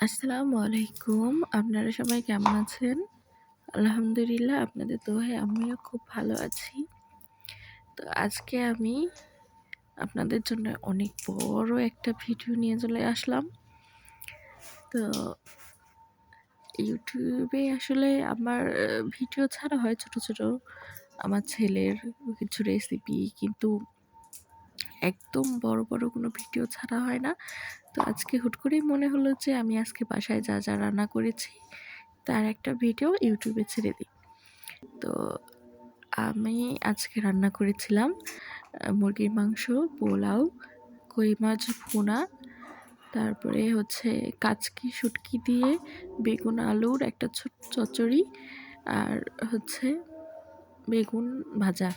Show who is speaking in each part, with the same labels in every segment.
Speaker 1: আসসালামু আলাইকুম। আপনারা সবাই কেমন আছেন? আলহামদুলিল্লাহ আপনাদের দোয়ায় আমিও খুব ভালো আছি। তো আজকে আমি আপনাদের জন্য অনেক বড় একটা ভিডিও নিয়ে চলে আসলাম। তো ইউটিউবে আসলে আমার ভিডিও ছাড়া হয় ছোট, ছোট আমার ছেলের কিছু রেসিপি, কিন্তু একদম বড়, বড় কোনো ভিডিও ছাড়া হয় না। তো আজকে হুট করেই মনে হলো যে আমি আজকে বাসায় যা, যা রান্না করেছি তার একটা ভিডিও ইউটিউবে ছেড়ে দিই। তো আমি আজকে রান্না করেছিলাম মুরগির মাংস, পোলাও, কই মাছ ভুনা, তারপরে হচ্ছে কাচকি শুটকি দিয়ে বেগুন আলুর একটা চচ্চড়ি, আর হচ্ছে বেগুন ভাজা।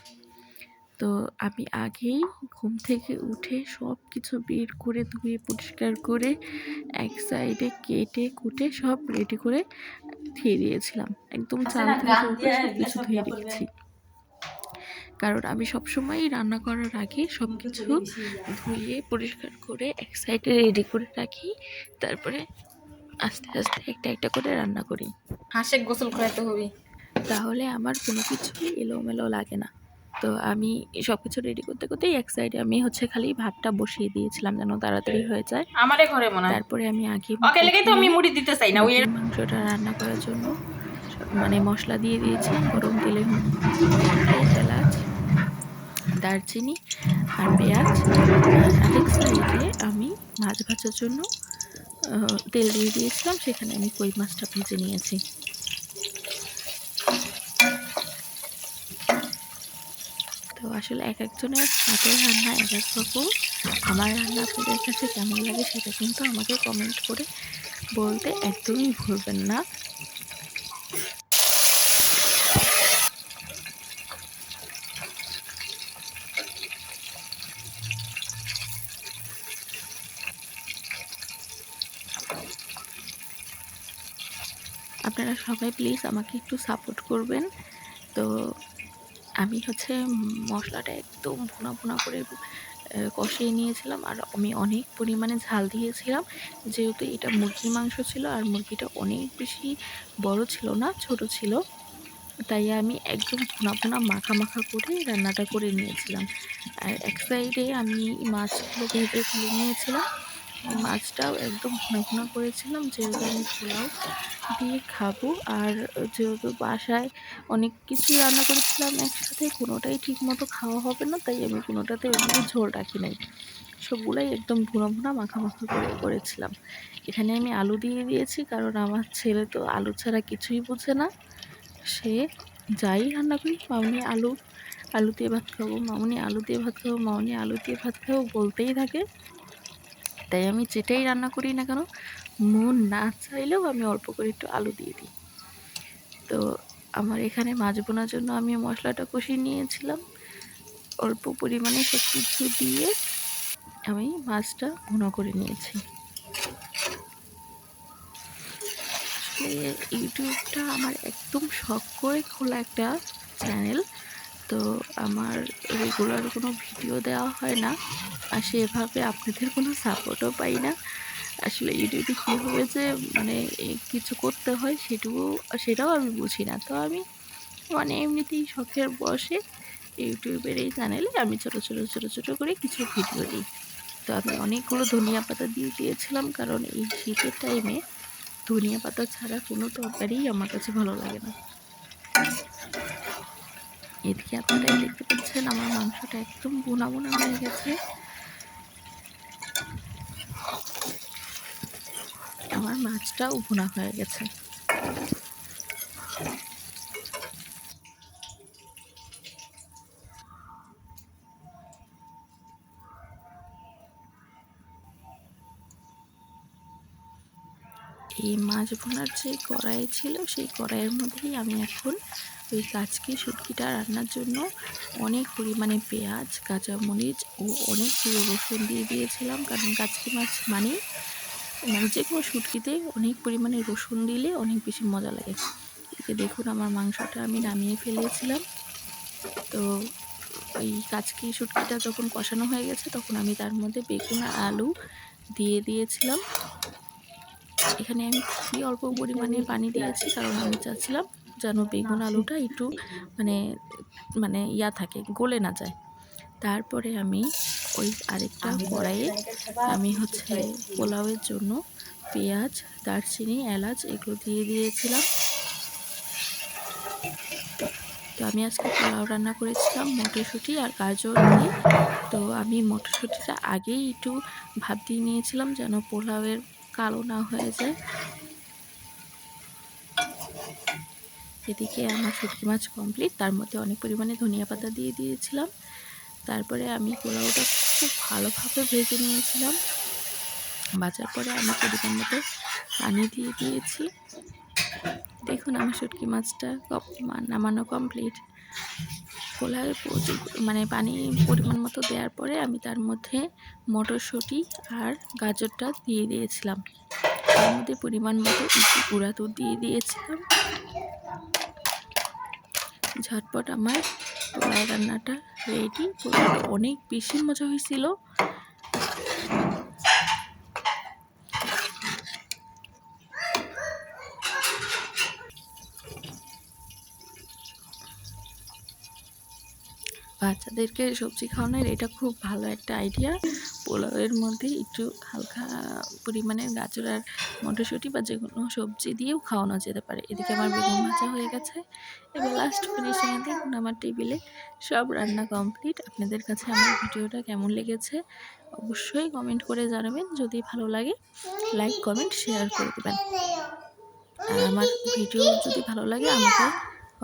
Speaker 1: তো আমি আগেই ঘুম থেকে উঠে সব কিছু বের করে ধুয়ে পরিষ্কার করে এক সাইডে কেটে কুটে সব রেডি করে ধুয়ে দিয়েছিলাম। একদম চাল থেকে শুরু করে সব কিছু ধুয়ে রেখেছি। কারণ আমি সবসময়ই রান্না করার আগে সব কিছু ধুয়ে পরিষ্কার করে এক সাইডে রেডি করে রাখি, তারপরে আস্তে আস্তে একটা একটা করে রান্না করি।
Speaker 2: হাঁসে গোসল করাতে হবে,
Speaker 1: তাহলে আমার কোনো কিছুই এলোমেলো লাগে না। তো আমি সব কিছু রেডি করতে করতেই এক সাইডে আমি হচ্ছে খালি ভাতটা বসিয়ে দিয়েছিলাম যেন তাড়াতাড়ি হয়ে যায়।
Speaker 2: আমারে ঘরে মনে হয়।
Speaker 1: তারপরে আমি আগে
Speaker 2: ওকে লেগে তো আমি মুড়ি দিতে চাই না, ওই
Speaker 1: মুরগির মাংসটা রান্না করার জন্য মানে মশলা দিয়ে দিয়েছিলাম গরম তেলের মধ্যে এলাচ, দারচিনি আর পেঁয়াজ। আর আরেক সাইডে আমি মাছ ভাজার জন্য তেল দিয়ে দিয়েছিলাম, সেখানে আমি কই মাছটা ভেজে নিয়েছি। তো আসলে এক একজনের হাতের রান্না এক এক রকম। আমার রান্না আপনাদের কাছে কেমন লাগে সেটা কিন্তু আমাকে কমেন্ট করে বলতে একদমই ভুলবেন না। আপনারা সবাই প্লিজ আমাকে একটু সাপোর্ট করবেন। তো আমি হচ্ছে মশলাটা একদম ভুনা ভুনা করে কষিয়ে নিয়েছিলাম, আর আমি অনেক পরিমাণে ঝাল দিয়েছিলাম, যেহেতু এটা মুরগির মাংস ছিল আর মুরগিটা অনেক বেশি বড় ছিল না, ছোট ছিল। তাই আমি একদম ভুনা ভুনা মাখা মাখা করে রান্নাটা করে নিয়েছিলাম। আর এক সাইডে আমি মাছগুলো ভেজে তুলে নিয়েছিলাম। মাছটাও একদম ভুনা ভুনা করেছিলাম, যেহেতু আমি পোলাও দিয়ে খাবো। আর যেহেতু বাসায় অনেক কিছুই রান্না করেছিলাম একসাথে, কোনোটাই ঠিক মতো খাওয়া হবে না, তাই আমি কোনোটাতে ওইভাবে ঝোল রাখি নাই, সবগুলাই একদম ভুনা ভুনা মাখা মাখা করে করেছিলাম। এখানে আমি আলু দিয়ে দিয়েছি, কারণ আমার ছেলে তো আলু ছাড়া কিছুই বোঝে না। সে যাই রান্না করি, মামনি আলু, আলু দিয়ে ভাত খাবো, মামনি আলু দিয়ে ভাত খাবো, মামনি আলু দিয়ে ভাত খাবো বলতেই থাকে। তাই আমি যেটাই রান্না করি না কেন, মন না চাইলেও আমি অল্প করে একটু আলু দিয়ে দিই। তো আমার এখানে মাছ বোনার জন্য আমি মশলাটা কষিয়ে নিয়েছিলাম, অল্প পরিমাণে সব কিছু দিয়ে আমি মাছটা ভুনা করে নিয়েছি। আসলে ইউটিউবটা আমার একদম শখ করে খোলা একটা চ্যানেল। তো আমার রেগুলার কোনো ভিডিও দেওয়া হয় না, আর সেভাবে আপনাদের কোনো সাপোর্টও পাই না। আসলে ইউটিউবে কীভাবে যে মানে কিছু করতে হয় সেটাও আমি বুঝি না। তো আমি মানে এমনিতেই শখের বশে ইউটিউবের এই চ্যানেলে আমি ছোট করে কিছু ভিডিও দিই। তো আমি অনেকগুলো ধনিয়া পাতা দিয়ে দিয়েছিলাম, কারণ এই শীতের টাইমে ধনিয়া পাতা ছাড়া কোনো তরকারিই আমার কাছে ভালো লাগে না। এদিকে আপনারাই দেখতে পাচ্ছেন আমার মাংসটা একদম ভুনা ভুনা হয়ে গেছে, আমার মাছটাও ভুনা হয়ে গেছে। এই মাছ ভুনার যে কড়াই ছিল, সেই কড়াইয়ের মধ্যেই আমি এখন ওই কাচকি শুটকিটা রান্নার জন্য অনেক পরিমাণে পেঁয়াজ, কাঁচামরিচ ও অনেকগুলো রসুন দিয়ে দিয়েছিলাম, কারণ কাচকি মাছ মানে যে কোনো শুটকিতে অনেক পরিমাণে রসুন দিলে অনেক বেশি মজা লাগে। এদিকে দেখুন আমার মাংসটা আমি নামিয়ে ফেলেছিলাম। তো ওই কাচকি শুটকিটা যখন কষানো হয়ে গেছে, তখন আমি তার মধ্যে বেগুন আর আলু দিয়ে দিয়েছিলাম। এখানে আমি খুবই অল্প পরিমাণে পানি দিয়েছি, কারণ আমি চাচ্ছিলাম যেন বেগুন আলুটা একটু মানে মানে ইয়া থাকে, গলে না যায়। তারপরে আমি ওই আরেকটা কড়াইয়ে আমি হচ্ছে পোলাওয়ের জন্য পেঁয়াজ, দারচিনি, এলাচ এগুলো দিয়ে দিয়েছিলাম। তো আমি আজকে পোলাও রান্না করেছিলাম মটরশুঁটি আর গাজর দিয়ে। তো আমি মটরশুঁটিটা আগেই একটু ভাপ দিয়ে নিয়েছিলাম যেন পোলাওয়ের কালো না হয়ে যায়। এদিকে আমার শুটকি মাছ কমপ্লিট, তার মধ্যে অনেক পরিমাণে ধনিয়া পাতা দিয়ে দিয়েছিলাম। তারপরে আমি পোলাওটা খুব ভালোভাবে ভেজে নিয়েছিলাম। ভাজার পরে আমি পরিমাণ মতো পানি দিয়ে দিয়েছি। দেখুন আমার শুটকি মাছটা নামানো কমপ্লিট। পোলাওয়ে মানে পানি পরিমাণ মতো দেওয়ার পরে আমি তার মধ্যে মটরশুঁটি আর গাজরটা দিয়ে দিয়েছিলাম। তার মধ্যে পরিমাণ মতো একটু গুঁড়া দুধ দিয়ে দিয়েছিলাম। ঝটপট আমার পোলাও রান্নাটা রেডি। পোলাওটা অনেক বেশি মজা হয়েছিল। বাচ্চাদেরকে সবজি খাওয়ানোর এটা খুব ভালো একটা আইডিয়া। পোলাওয়ের মধ্যে একটু হালকা পরিমাণে গাজর আর মটরশুঁটি বা যে কোনো সবজি দিয়েও খাওয়ানো যেতে পারে। এদিকে আমার বেগুন ভাজা হয়ে গেছে। এবার লাস্ট ফিনিশিংয়ে দেখুন আমার টেবিলে সব রান্না কমপ্লিট। আপনাদের কাছে আমার ভিডিওটা কেমন লেগেছে অবশ্যই কমেন্ট করে জানাবেন। যদি ভালো লাগে লাইক, কমেন্ট, শেয়ার করে দেবেন। আর আমার ভিডিও যদি ভালো লাগে আমাকে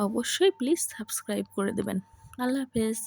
Speaker 1: অবশ্যই প্লিজ সাবস্ক্রাইব করে দেবেন। আল্লাহ হাফেজ।